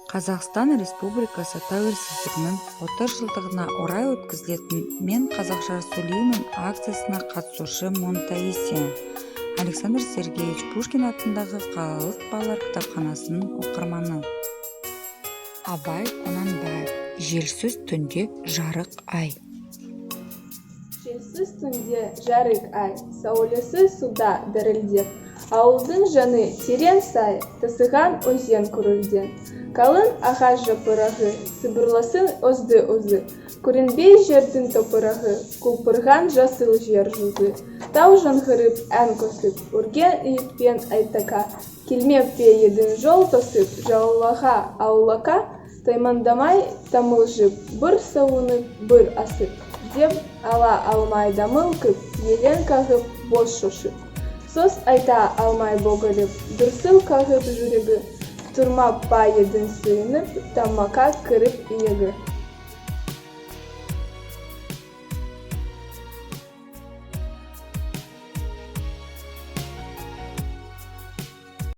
Қазақстан Республикасы тәуелсіздігінің 30 жылдығына орай өткізілетін «Мен қазақша сөйлеймін» акциясына қатысушы Монтаисия Александр Сергеевич Пушкин атындағы қалалық балалар кітапханасының оқырманы. Абай Құнанбаев. Желсіз түнде жарық ай. Желсіз түнде жарық ай, сәулесі суда дірілдеп, ауылдың жаны терең сай, тасыған өзен көрілден. Қалың ағаш жапырағы, сыбырласын өзді-өзі, көрінбей жердің топырағы, құлпырған жасыл жер жүзі. Тау жаңғырып ән қосып, үрген иықпен айтақа, келмеп пе едің жол тосып, жаулаға аулақа, таймандамай тамылжып, бір сауынып, бір асып, деп ала алмай дамылқып, елен қағып, бос шошып. Сөз айта алмай боғылып, дүрсіл қағып жүрегі, тұрмап па едің сүйініп, тамаққа кіріп иегі.